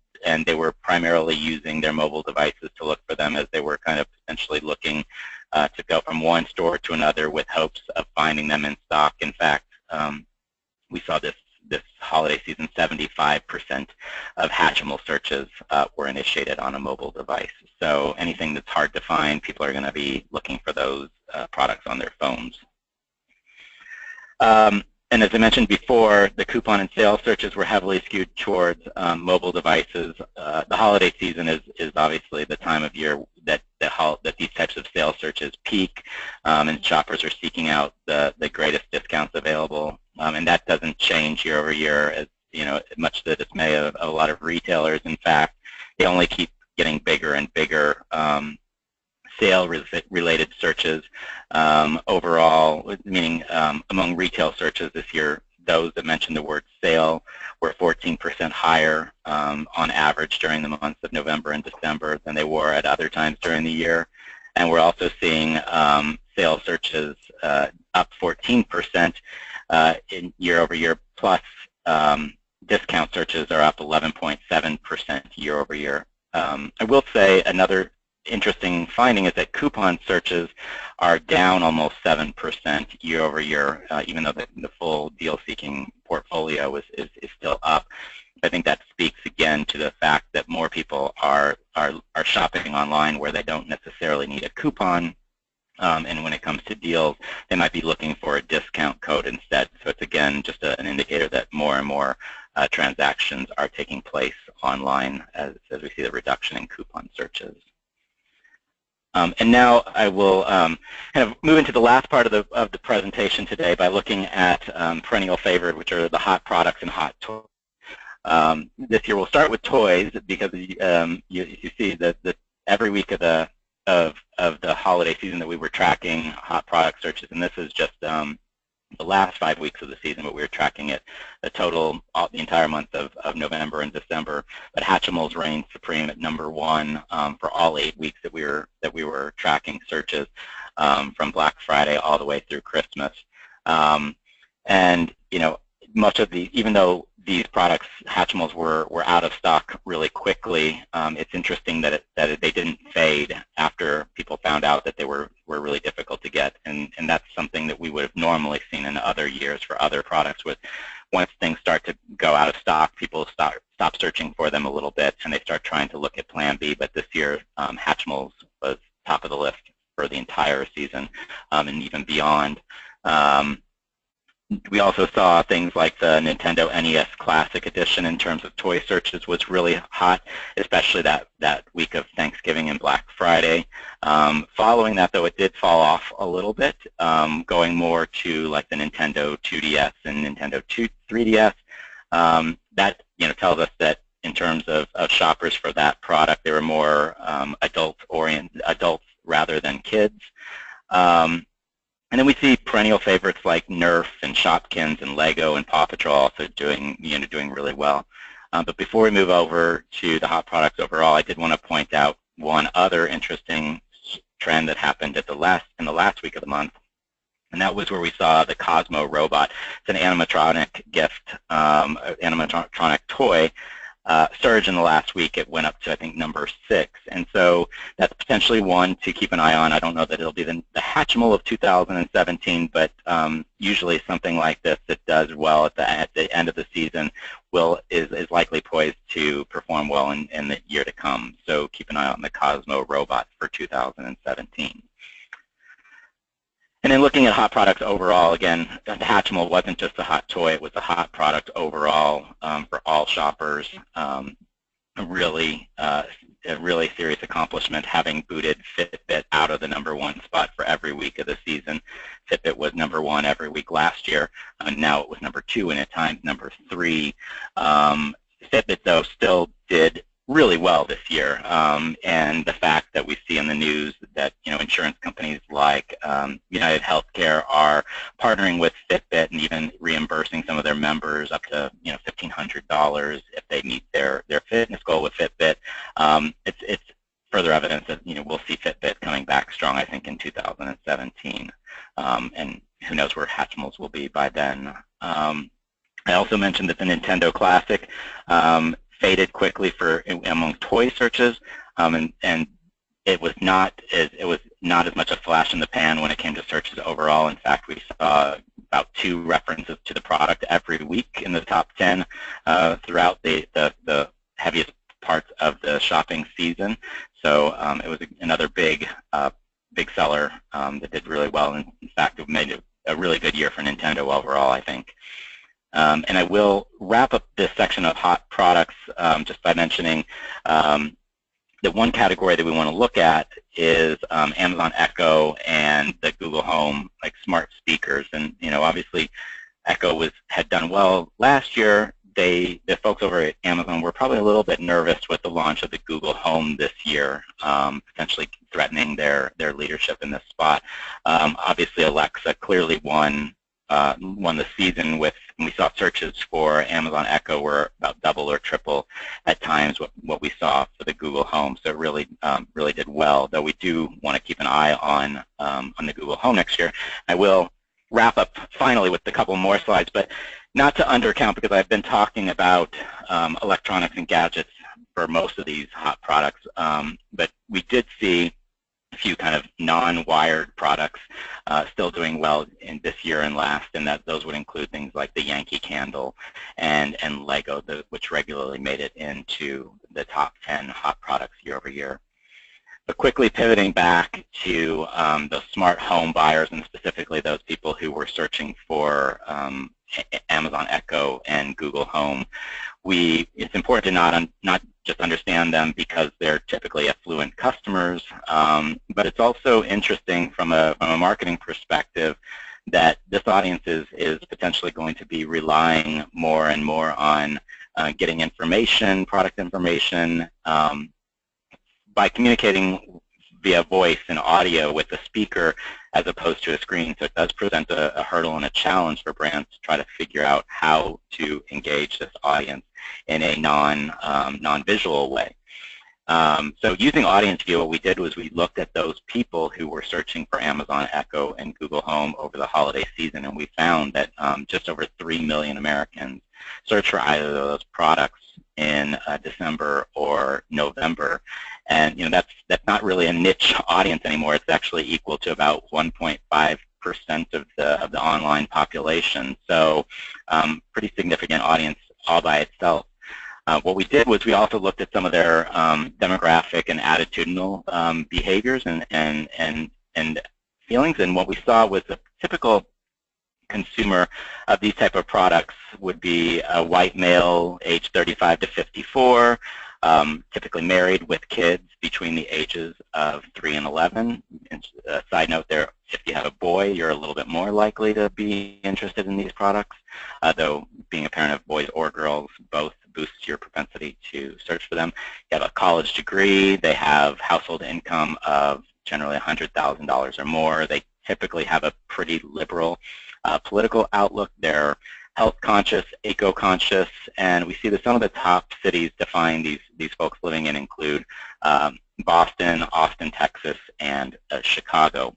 they were primarily using their mobile devices to look for them, as they were kind of essentially looking to go from one store to another with hopes of finding them in stock. In fact, we saw this holiday season, 75% of Hatchimal searches were initiated on a mobile device. So anything that's hard to find, people are going to be looking for those products on their phones. And as I mentioned before, the coupon and sale searches were heavily skewed towards mobile devices. The holiday season is obviously the time of year that these types of sales searches peak, and shoppers are seeking out the greatest discounts available. And that doesn't change year over year, as much to the dismay of a lot of retailers. In fact, they only keep getting bigger and bigger. Sale-related searches overall, meaning among retail searches this year, those that mention the word sale were 14% higher on average during the months of November and December than they were at other times during the year. And we're also seeing sale searches up 14% in year over year, plus discount searches are up 11.7% year over year. I will say another interesting finding is that coupon searches are down almost 7% year over year, even though the full deal-seeking portfolio is still up. I think that speaks again to the fact that more people are shopping online where they don't necessarily need a coupon, and when it comes to deals, they might be looking for a discount code instead. So it's again just an indicator that more and more transactions are taking place online as we see the reduction in coupon searches. And now I will kind of move into the last part of the presentation today by looking at perennial favorite, which are the hot products and hot toys. This year we'll start with toys, because you see that every week of the holiday season that we were tracking hot product searches, and this is just the last 5 weeks of the season, but we were tracking it the entire month of November and December. But Hatchimals reigned supreme at #1 for all 8 weeks that we were tracking searches, from Black Friday all the way through Christmas. And much of even though these products, Hatchimals, were out of stock really quickly, it's interesting that they didn't fade after people found out that they were really difficult to get, and that's something that we would have normally seen in other years for other products. Once things start to go out of stock, people stop searching for them a little bit, and they start trying to look at Plan B. But this year, Hatchimals was top of the list for the entire season, and even beyond. We also saw things like the Nintendo NES Classic Edition in terms of toy searches was really hot, especially that week of Thanksgiving and Black Friday. Following that, though, it did fall off a little bit, going more to like the Nintendo 2DS and Nintendo 3DS. That tells us that in terms of shoppers for that product, they were more adults rather than kids. And then we see perennial favorites like Nerf and Shopkins and Lego and Paw Patrol also doing really well. But before we move over to the hot products overall, I did want to point out one other interesting trend that happened in the last week of the month, and that was where we saw the Cosmo robot. It's an animatronic gift, animatronic toy. Surge in the last week. It went up to, I think, number 6. And so that's potentially one to keep an eye on. I don't know that it'll be the Hatchimal of 2017, but usually something like this that does well at the end of the season is likely poised to perform well in the year to come. So keep an eye on the Cosmo robot for 2017. And then looking at hot products overall, again, the Hatchimal wasn't just a hot toy, it was a hot product overall for all shoppers. A really serious accomplishment, having booted Fitbit out of the #1 spot for every week of the season. Fitbit was #1 every week last year, and now it was #2 and at times #3. Fitbit, though, still did really well this year, and the fact that we see in the news that insurance companies like United Healthcare are partnering with Fitbit and even reimbursing some of their members up to $1,500 if they meet their fitness goal with Fitbit. It's further evidence that we'll see Fitbit coming back strong, I think, in 2017, and who knows where Hatchimals will be by then. I also mentioned that the Nintendo Classic faded quickly among toy searches, and it was not as much a flash in the pan when it came to searches overall. In fact, we saw about 2 references to the product every week in the top 10 throughout the heaviest parts of the shopping season. So it was another big seller that did really well, and in fact, it made a really good year for Nintendo overall, I think. And I will wrap up this section of hot products just by mentioning the one category that we want to look at is Amazon Echo and the Google Home, like smart speakers. And obviously Echo had done well last year. The folks over at Amazon were probably a little bit nervous with the launch of the Google Home this year, potentially threatening their leadership in this spot. Obviously Alexa clearly won the season with, we saw searches for Amazon Echo were about double or triple at times what we saw for the Google Home. So it really did well, though we do want to keep an eye on the Google Home next year. I will wrap up finally with a couple more slides, but not to undercount, because I've been talking about electronics and gadgets for most of these hot products, but we did see a few kind of non-wired products still doing well in this year and last, and those would include things like the Yankee Candle and Lego, which regularly made it into the top 10 hot products year over year. But quickly pivoting back to those smart home buyers, and specifically those people who were searching for Amazon Echo and Google Home, it's important to not just understand them because they're typically affluent customers, but it's also interesting from a marketing perspective that this audience is potentially going to be relying more and more on getting information, product information, by communicating via voice and audio with a speaker as opposed to a screen. So it does present a hurdle and a challenge for brands to try to figure out how to engage this audience in a non-visual way. So using audience view, what we did was we looked at those people who were searching for Amazon Echo and Google Home over the holiday season, and we found that just over 3 million Americans searched for either of those products in December or November. And that's not really a niche audience anymore. It's actually equal to about 1.5% of the online population. So pretty significant audience all by itself. What we did was we also looked at some of their demographic and attitudinal behaviors and feelings, and what we saw was a typical consumer of these type of products would be a white male, age 35 to 54, typically married with kids between the ages of 3 and 11. And side note there, if you have a boy, you're a little bit more likely to be interested in these products, though being a parent of boys or girls both boosts your propensity to search for them. You have a college degree, they have household income of generally $100,000 or more, they typically have a pretty liberal political outlook, they're health conscious, eco-conscious, and we see that some of the top cities define these folks living in include Boston, Austin, Texas, and Chicago.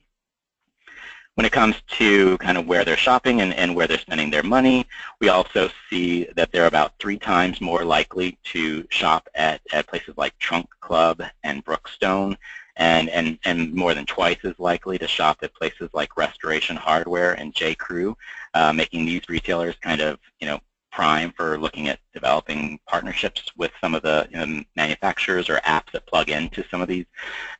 When it comes to kind of where they're shopping and where they're spending their money, we also see that they're about 3 times more likely to shop at places like Trunk Club and Brookstone, and more than twice as likely to shop at places like Restoration Hardware and J. Crew, making these retailers kind of, prime for looking at developing partnerships with some of the manufacturers or apps that plug into some of these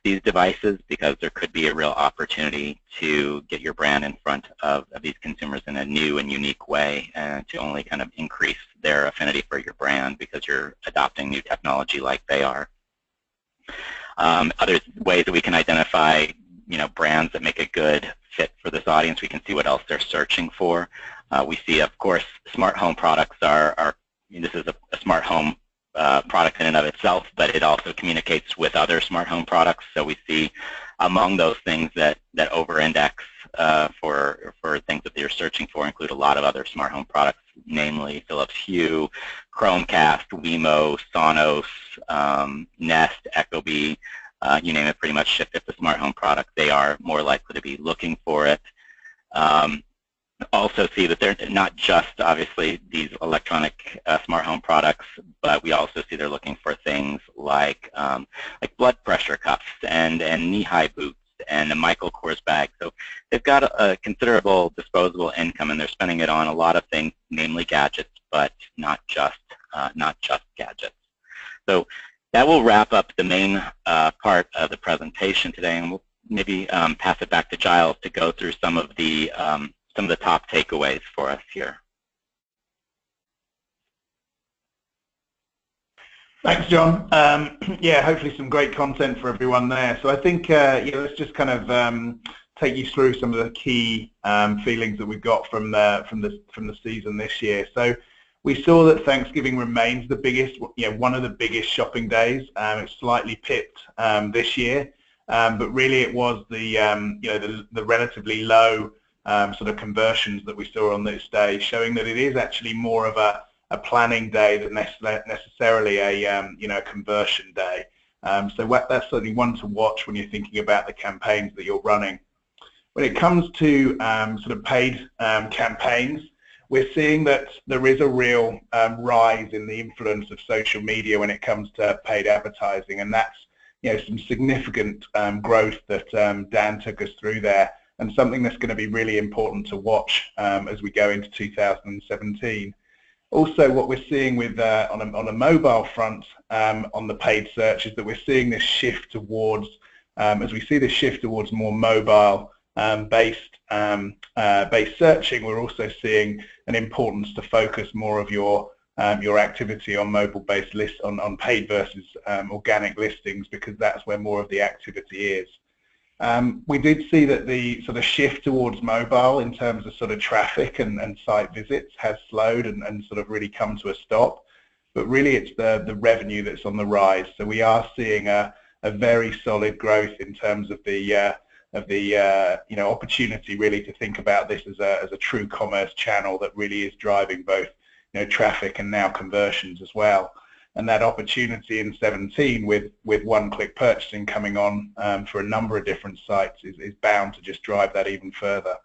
devices, because there could be a real opportunity to get your brand in front of these consumers in a new and unique way, and to only kind of increase their affinity for your brand because you're adopting new technology like they are. Other ways that we can identify brands that make a good fit for this audience, we can see what else they're searching for. We see, of course, smart home products this is a smart home product in and of itself, but it also communicates with other smart home products. So we see among those things that over-index for things that they're searching for include a lot of other smart home products, namely Philips Hue, Chromecast, Wemo, Sonos, Nest, Ecobee, you name it, pretty much. If it's a smart home product, they are more likely to be looking for it. Also see that they're not just, obviously, these electronic smart home products, but we also see they're looking for things like blood pressure cuffs and knee-high boots and a Michael Kors bag. So they've got a considerable disposable income, and they're spending it on a lot of things, namely gadgets, but not just gadgets. So that will wrap up the main part of the presentation today, and we'll maybe pass it back to Giles to go through some of the top takeaways for us here. Thanks, John. Yeah, hopefully some great content for everyone there. So I think let's just kind of take you through some of the key feelings that we've got from the season this year. So we saw that Thanksgiving remains the biggest, one of the biggest shopping days. It's slightly pipped this year, but really it was the relatively low sort of conversions that we saw on this day, showing that it is actually more of a planning day than necessarily a conversion day. So that's certainly one to watch when you're thinking about the campaigns that you're running. When it comes to sort of paid campaigns, we're seeing that there is a real rise in the influence of social media when it comes to paid advertising, and that's some significant growth that Dan took us through there, and something that's going to be really important to watch as we go into 2017. Also, what we're seeing with on a mobile front on the paid search is that we're seeing this shift towards, as we see this shift towards more mobile based searching, we're also seeing an importance to focus more of your activity on mobile-based lists, on paid versus organic listings, because that's where more of the activity is. We did see that the sort of shift towards mobile in terms of sort of traffic and site visits has slowed and sort of really come to a stop, but really it's the revenue that's on the rise. So we are seeing a very solid growth in terms of the opportunity really to think about this as a true commerce channel that really is driving both traffic and now conversions as well. And that opportunity in 2017 with one-click purchasing coming on for a number of different sites is bound to just drive that even further.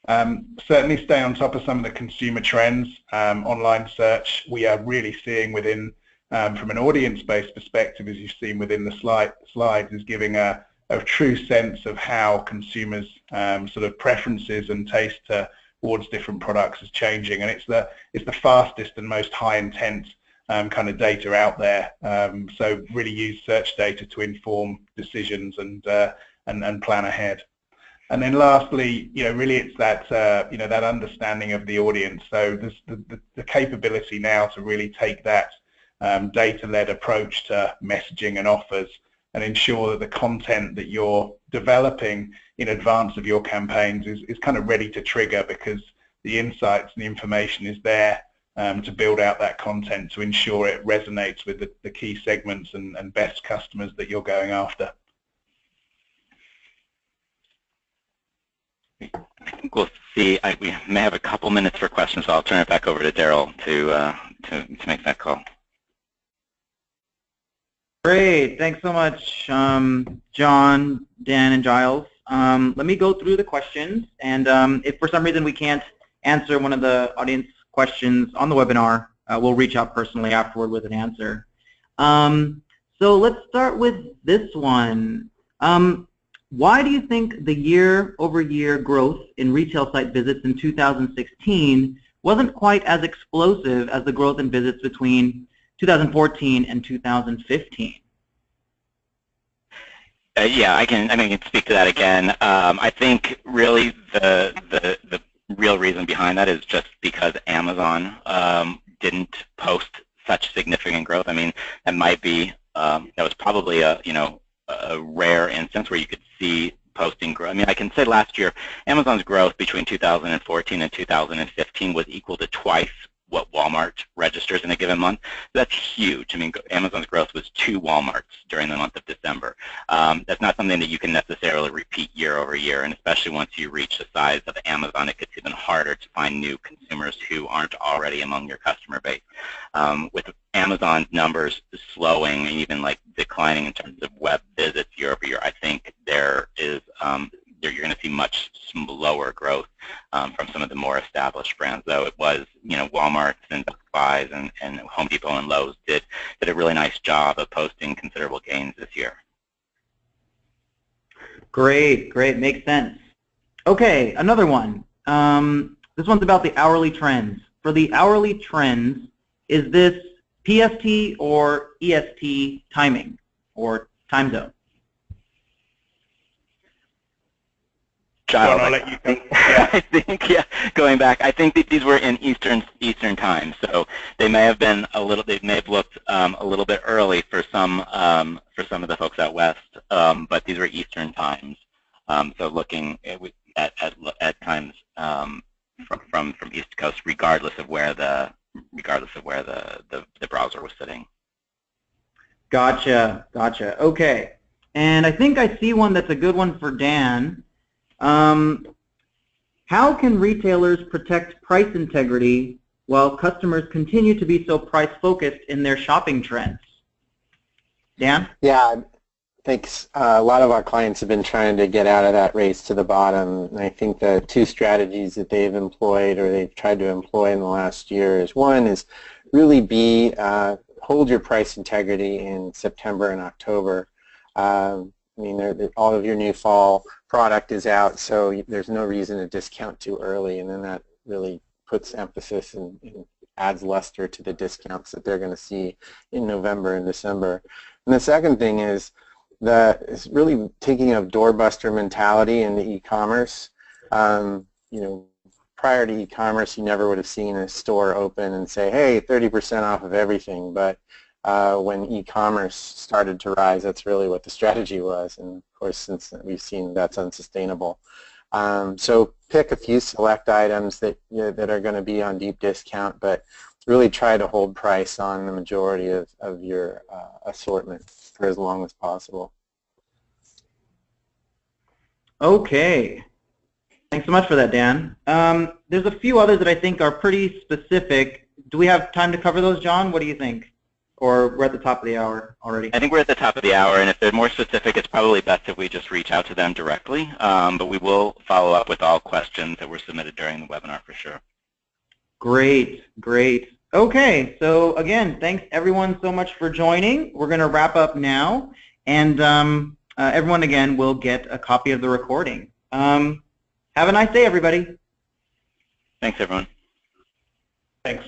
Certainly stay on top of some of the consumer trends. Online search, we are really seeing within, from an audience-based perspective, as you've seen within the slides, is giving a true sense of how consumers' sort of preferences and taste towards different products is changing, and it's the fastest and most high intent kind of data out there. So really use search data to inform decisions and plan ahead. And then lastly, really it's that that understanding of the audience. So there's the capability now to really take that data-led approach to messaging and offers and ensure that the content that you're developing in advance of your campaigns is kind of ready to trigger, because the insights and the information is there to build out that content to ensure it resonates with the key segments and best customers that you're going after. I think we'll see. We may have a couple minutes for questions, so I'll turn it back over to Daryl to make that call. Great. Thanks so much, John, Dan, and Giles. Let me go through the questions, and if for some reason we can't answer one of the audience questions on the webinar, we'll reach out personally afterward with an answer. So let's start with this one. Why do you think the year-over-year growth in retail site visits in 2016 wasn't quite as explosive as the growth in visits between 2014 and 2015? Yeah, I can speak to that again. I think really the real reason behind that is just because Amazon didn't post such significant growth. I mean, that might be that was probably a rare instance where you could see posting growth. I mean, I can say last year Amazon's growth between 2014 and 2015 was equal to twice what Walmart registers in a given month. That's huge. I mean, Amazon's growth was 2 Walmarts during the month of December. That's not something that you can necessarily repeat year over year, and especially once you reach the size of Amazon, it gets even harder to find new consumers who aren't already among your customer base. With Amazon's numbers slowing and even like declining in terms of web visits year over year, I think there is you're going to see much lower growth from some of the more established brands. Though it was, Walmart and Best Buy and Home Depot and Lowe's did a really nice job of posting considerable gains this year. Great, makes sense. Okay, another one. This one's about the hourly trends. For the hourly trends, is this PST or EST timing or time zone? Giles, I think, going back, I think that these were in Eastern time, so they may have been they may have looked a little bit early for some of the folks out west, but these were Eastern times. So looking at times from East Coast, regardless of where the browser was sitting. Gotcha. Okay, and I think I see one that's a good one for Dan. How can retailers protect price integrity while customers continue to be so price-focused in their shopping trends? Dan? Yeah, I think a lot of our clients have been trying to get out of that race to the bottom. And I think the 2 strategies that they've employed or they've tried to employ in the last year is, one is really hold your price integrity in September and October. I mean, all of your new fall product is out, so there's no reason to discount too early, and then that really puts emphasis and adds luster to the discounts that they're going to see in November and December. And the second thing is really taking a doorbuster mentality into e-commerce. Prior to e-commerce, you never would have seen a store open and say, hey, 30% off of everything, but when e-commerce started to rise, that's really what the strategy was, and of course since we've seen that's unsustainable. So pick a few select items that are going to be on deep discount, but really try to hold price on the majority of your assortment for as long as possible. Okay. Thanks so much for that, Dan. There's a few others that I think are pretty specific. Do we have time to cover those, John? What do you think? Or we're at the top of the hour already? I think we're at the top of the hour, and if they're more specific, it's probably best if we just reach out to them directly. But we will follow up with all questions that were submitted during the webinar for sure. Great. Okay, so again, thanks everyone so much for joining. We're going to wrap up now, and everyone again will get a copy of the recording. Have a nice day, everybody. Thanks, everyone. Thanks.